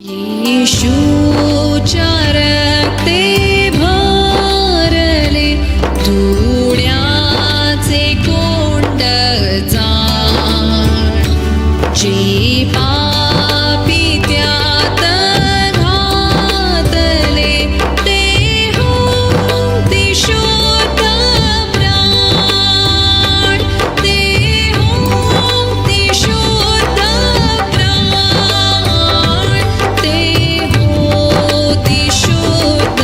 येशूच्या रक्ते भरले धुण्याचे कोंड जाण, जे पापी त्यात घातले ते होते शुद्ध प्राण, ते होते शुद्ध प्राण, ते होते शुद्ध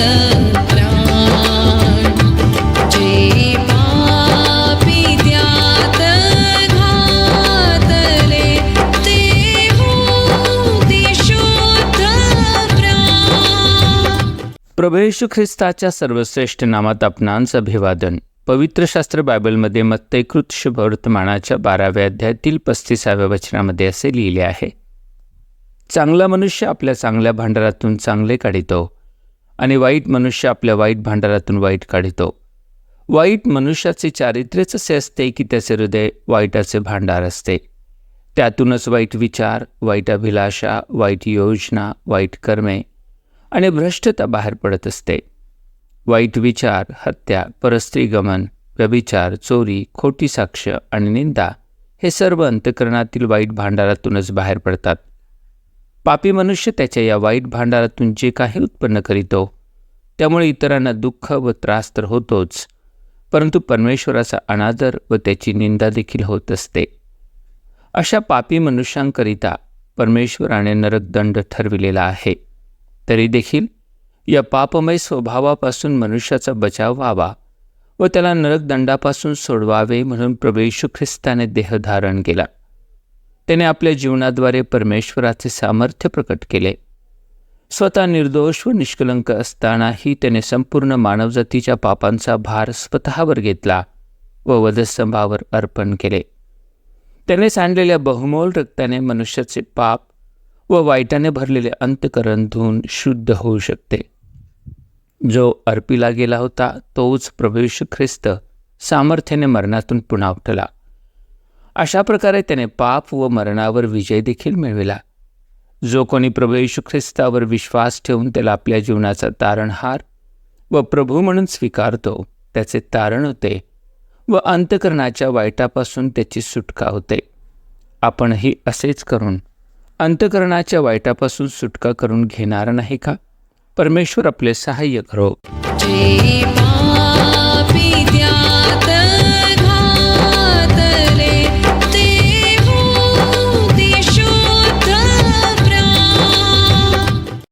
प्राण, जे पापी त्यात घातले ते होते शुद्ध प्राण. प्रभू येशू ख्रिस्ताच्या सर्वश्रेष्ठ नामात आपणांचं अभिवादन. पवित्र शास्त्र बायबलमध्ये मत्तैकृत शुभवर्तमानाच्या 12व्या अध्यायातील 35व्या वचनामध्ये असे लिहिले आहे, चांगला मनुष्य आपल्या चांगल्या भांडारातून चांगले काढितो आणि वाईट मनुष्य आपल्या वाईट भांडारातून वाईट काढितो. वाईट मनुष्याचे चारित्र्यच असे असते की त्याचे हृदय वाईटाचे भांडार असते. त्यातूनच वाईट विचार, वाईट अभिलाषा, वाईट योजना, वाईट कर्मे आणि भ्रष्टता बाहेर पडत असते. वाईट विचार, हत्या, परस्त्रीगमन, व्यभिचार, चोरी, खोटी साक्ष आणि निंदा हे सर्व अंतःकरणातील वाईट भांडारातूनच बाहेर पडतात. पापी मनुष्य त्याच्या या वाईट भांडारातून जे काही उत्पन्न करीतो त्यामुळे इतरांना दुःख व त्रास तर होतोच, परंतु परमेश्वराचा अनादर व त्याची निंदा देखील होत असते. अशा पापी मनुष्यांकरिता परमेश्वराने नरकदंड ठरविलेला आहे. तरी देखील या पापमय स्वभावापासून मनुष्याचा बचाव व्हावा व त्याला नरकदंडापासून सोडवावे म्हणून प्रभू येशू ख्रिस्ताने देह धारण केला. त्याने आपल्या जीवनाद्वारे परमेश्वराचे सामर्थ्य प्रकट केले. स्वतः निर्दोष व निष्कलंक असतानाही त्याने संपूर्ण मानवजातीच्या पापांचा भार स्वतःवर घेतला व वधस्तंभावर अर्पण केले. त्याने सांडलेल्या बहुमोल रक्ताने मनुष्याचे पाप व वाईटाने भरलेले अंतःकरण धुवून शुद्ध होऊ शकते. जो अर्पिला गेला होता तोच प्रभू येशू ख्रिस्त सामर्थ्याने मरणातून पुन्हा उठला. अशा प्रकारे त्याने पाप व मरणावर विजय देखील मिळविला. जो कोणी प्रभू येशू ख्रिस्तावर विश्वास ठेवून त्याला आपल्या जीवनाचा तारणहार व प्रभू म्हणून स्वीकारतो त्याचे तारण होते व अंतःकरणाच्या वाईटापासून त्याची सुटका होते. आपणही असेच करून अंतःकरणाच्या वाईटापासून सुटका करून घेणार नाही का? परमेश्वर आपले सहाय्य करो. जे